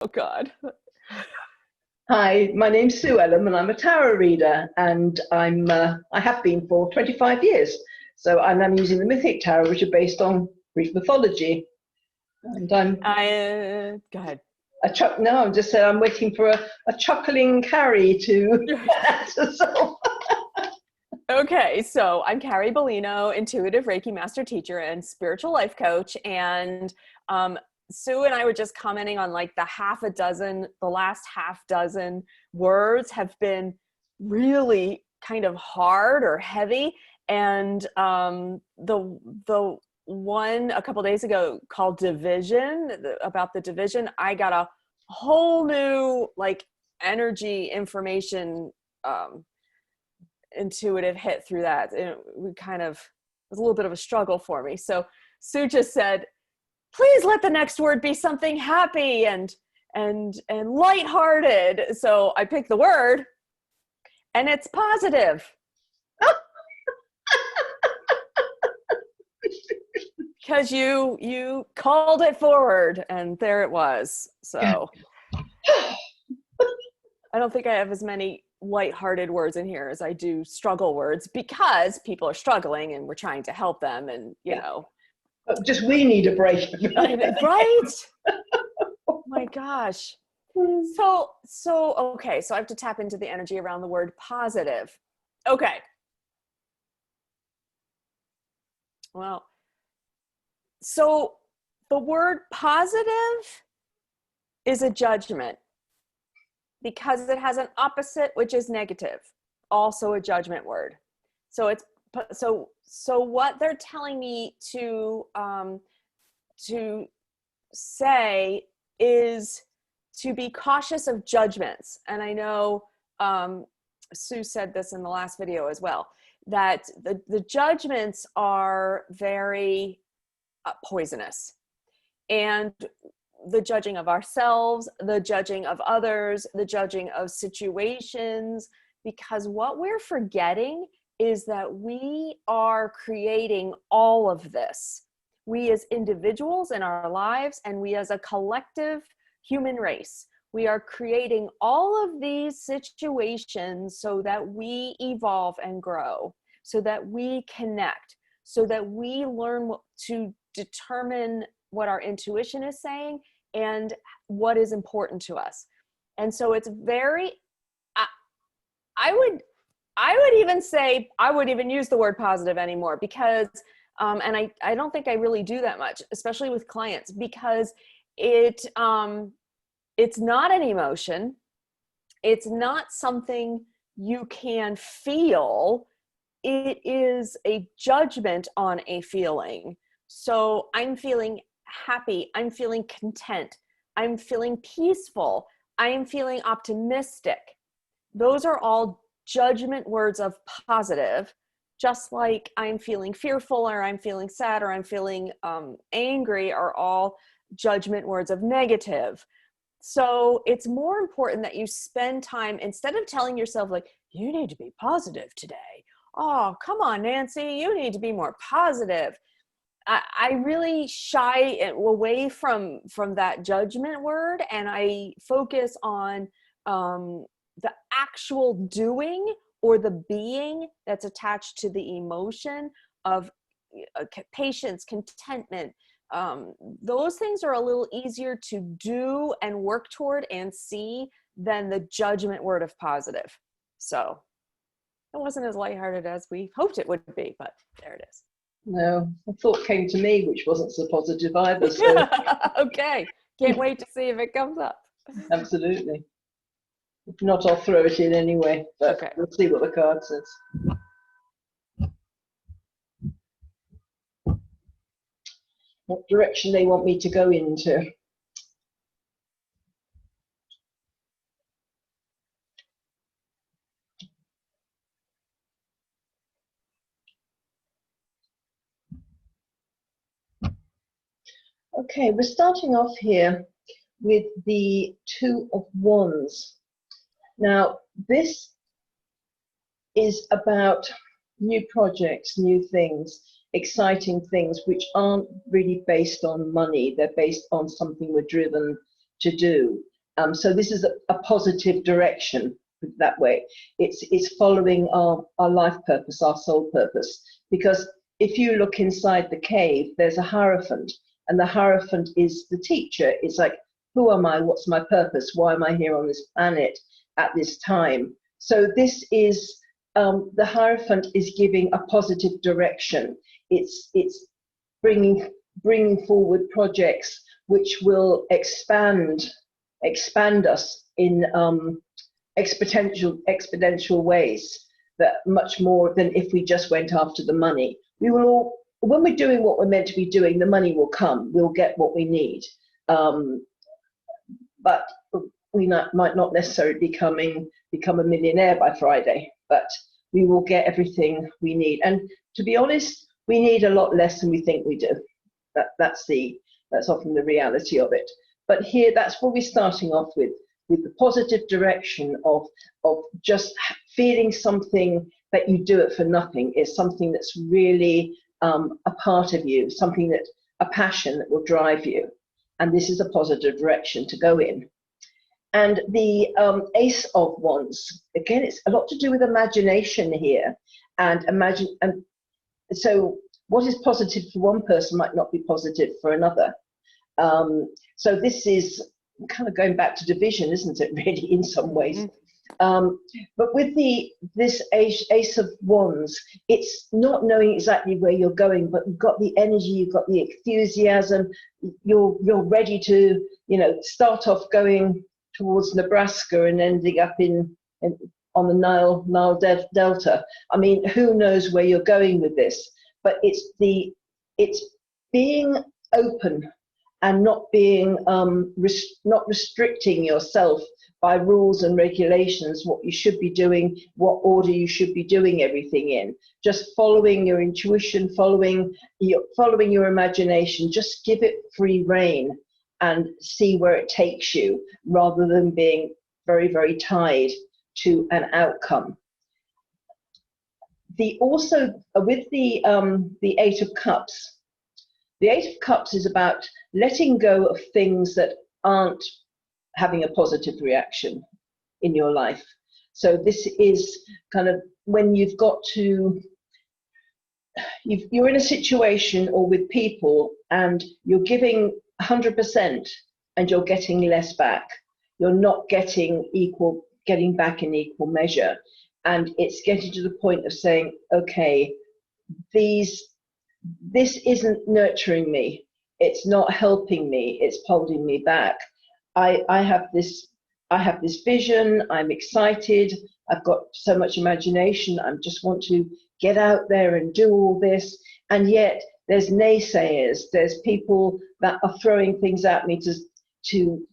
Oh God. Hi, my name's Sue Ellam and I'm a tarot reader, and I have been for 25 years. So I'm using the Mythic Tarot, which are based on Greek mythology. And Go ahead. no, I'm just saying I'm waiting for a chuckling Carrie to answer. Okay, so I'm Carrie Beleno, intuitive Reiki master teacher and spiritual life coach. And Sue and I were just commenting on like the last half dozen words have been really kind of hard or heavy. And the one a couple days ago called division, about the division, I got a whole new like energy information intuitive hit through that. And it was a little bit of a struggle for me. So Sue just said, please let the next word be something happy and lighthearted. So I picked the word, and it's positive. Because you called it forward, and there it was. So I don't think I have as many lighthearted words in here as I do struggle words, because people are struggling and we're trying to help them, and you know. Just we need a break. Right? Oh my gosh. So okay, so I have to tap into the energy around the word positive. Okay. Well, so the word positive is a judgment because it has an opposite, which is negative, also a judgment word. So it's so what they're telling me to say is to be cautious of judgments. And I know Sue said this in the last video as well, that the judgments are very poisonous. And the judging of ourselves, the judging of others, the judging of situations, because what we're forgetting is that we are creating all of this. We as individuals in our lives, and we as a collective human race, we are creating all of these situations so that we evolve and grow, so that we connect, so that we learn to determine what our intuition is saying and what is important to us. And so it's very, I would even say, I wouldn't even use the word positive anymore, because, and I don't think I really do that much, especially with clients, because it's not an emotion. It's not something you can feel. It is a judgment on a feeling. So I'm feeling happy. I'm feeling content. I'm feeling peaceful. I'm feeling optimistic. Those are all judgment words of positive, just like I'm feeling fearful, or I'm feeling sad, or I'm feeling angry, are all judgment words of negative. So it's more important that you spend time, instead of telling yourself like, you need to be positive today. Oh, come on, Nancy, you need to be more positive. I really shy away from that judgment word, and I focus on the actual doing or the being that's attached to the emotion of patience, contentment. Those things are a little easier to do and work toward and see than the judgment word of positive. So it wasn't as lighthearted as we hoped it would be, but there it is. No, a thought came to me which wasn't so positive either. So. Okay, can't wait to see if it comes up. Absolutely. If not, I'll throw it in anyway, but okay. We'll see what the card says. What direction they want me to go into. Okay, we're starting off here with the Two of Wands. Now, this is about new projects, new things, exciting things, which aren't really based on money. They're based on something we're driven to do. So this is a positive direction that way. It's following our life purpose, our soul purpose. Because if you look inside the cave, there's a Hierophant, and the Hierophant is the teacher. It's like, who am I? What's my purpose? Why am I here on this planet at this time? So this is, the Hierophant is giving a positive direction. It's bringing forward projects which will expand us in exponential ways, that much more than if we just went after the money. We will all, when we're doing what we're meant to be doing, the money will come. We'll get what we need, but we might not necessarily become a millionaire by Friday, but we will get everything we need. And to be honest, we need a lot less than we think we do. That's often the reality of it. But here, that's what we're starting off with the positive direction of just feeling something that you do it for nothing is something that's really a part of you, something that, a passion that will drive you. And this is a positive direction to go in. And the Ace of Wands, again, it's a lot to do with imagination here. And so what is positive for one person might not be positive for another. So this is kind of going back to division, isn't it, really, in some ways? But with this Ace of Wands, it's not knowing exactly where you're going, but you've got the energy, you've got the enthusiasm, you're ready to, start off going towards Nebraska and ending up on the Nile Delta. I mean, who knows where you're going with this? But it's being open and not being not restricting yourself by rules and regulations, what you should be doing, what order you should be doing everything in. Just following your intuition, following your imagination. Just give it free rein and see where it takes you, rather than being very, very tied to an outcome. Also with the Eight of Cups. The Eight of Cups is about letting go of things that aren't having a positive reaction in your life. So this is kind of when you've got to, you're in a situation or with people and you're giving 100% and you're getting less back. You're not getting back in equal measure. And it's getting to the point of saying, okay, this isn't nurturing me. It's not helping me. It's holding me back. I have this vision. I'm excited. I've got so much imagination. I just want to get out there and do all this. And yet there's naysayers. There's people that are throwing things at me to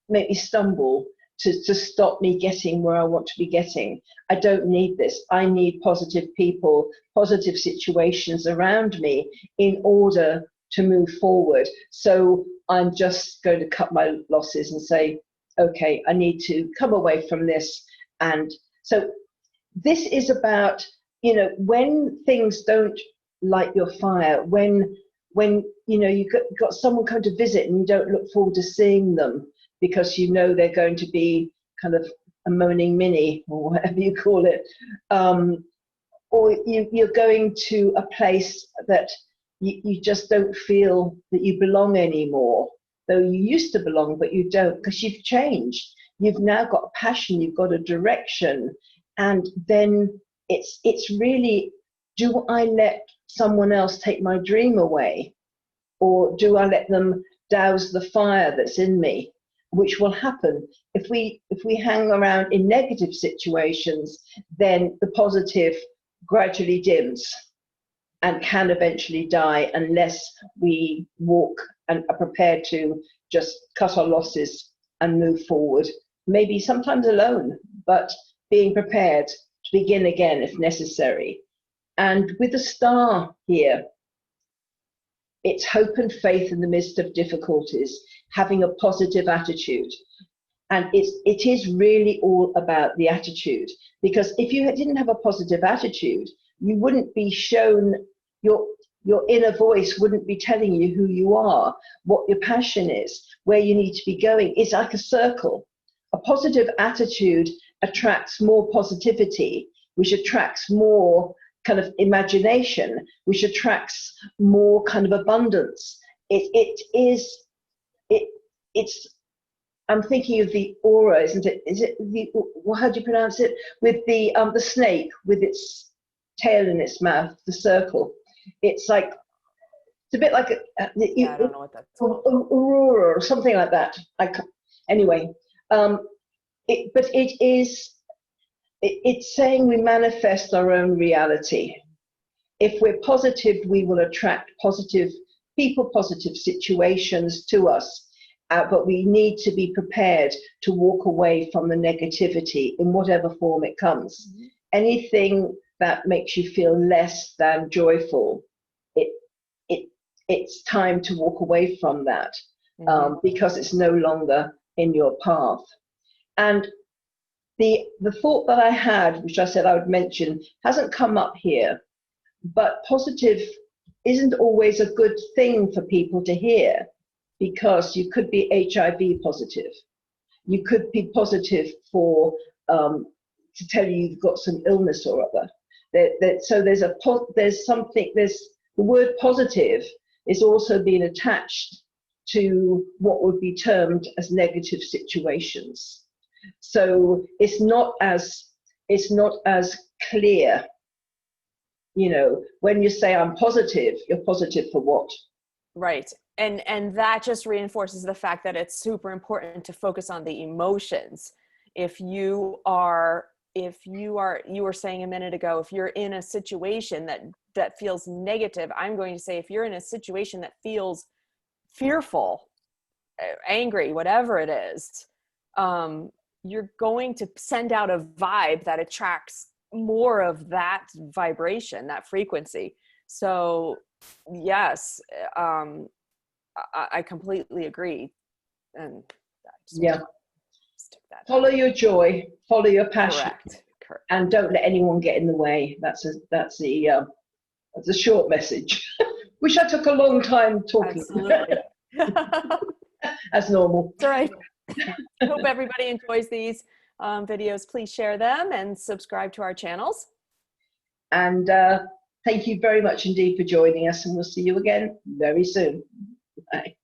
make me stumble, to stop me getting where I want to be getting. I don't need this. I need positive people, positive situations around me in order to move forward. So I'm just going to cut my losses and say, okay, I need to come away from this. And so this is about, when things don't light your fire, when you've got someone come to visit and you don't look forward to seeing them because they're going to be kind of a moaning Minnie or whatever you call it, or you're going to a place that you just don't feel that you belong anymore, though you used to belong, but you don't, because you've changed. You've now got a passion, you've got a direction, and then it's really, do I let someone else take my dream away, or do I let them douse the fire that's in me? Which will happen if we hang around in negative situations. Then the positive gradually dims and can eventually die unless we walk and are prepared to just cut our losses and move forward. Maybe sometimes alone, but being prepared to begin again if necessary. And with the star here, it's hope and faith in the midst of difficulties, having a positive attitude. And it is really all about the attitude, because if you didn't have a positive attitude, you wouldn't be shown your inner voice wouldn't be telling you who you are, what your passion is, where you need to be going. It's like a circle. A positive attitude attracts more positivity, which attracts more kind of imagination, which attracts more kind of abundance. It's I'm thinking of the aura, isn't it? Is it the, how do you pronounce it? With the snake with its tail in its mouth, the circle. It's like, it's a bit like I don't know what that's called. aurora or something like that. Anyway, but it's saying we manifest our own reality. If we're positive, we will attract positive people, positive situations to us. But we need to be prepared to walk away from the negativity in whatever form it comes. Mm-hmm. Anything that makes you feel less than joyful, it's time to walk away from that. Mm-hmm. Because it's no longer in your path. And the thought that I had, which I said I would mention, hasn't come up here, but positive isn't always a good thing for people to hear, because you could be HIV positive. You could be positive for, to tell you you've got some illness or other. So there's the word positive is also being attached to what would be termed as negative situations. So it's not as clear. You know, when you say I'm positive, you're positive for what? Right. And that just reinforces the fact that it's super important to focus on the emotions. You were saying a minute ago, if you're in a situation that feels negative, I'm going to say, if you're in a situation that feels fearful, angry, whatever it is, you're going to send out a vibe that attracts more of that vibration, that frequency. So yes, I completely agree. And follow your joy, follow your passion. Correct. And don't let anyone get in the way. That's a short message. Wish I took a long time talking. Absolutely. As normal. That's all right. I hope everybody enjoys these videos. Please share them and subscribe to our channels. And thank you very much indeed for joining us, and we'll see you again very soon. Bye.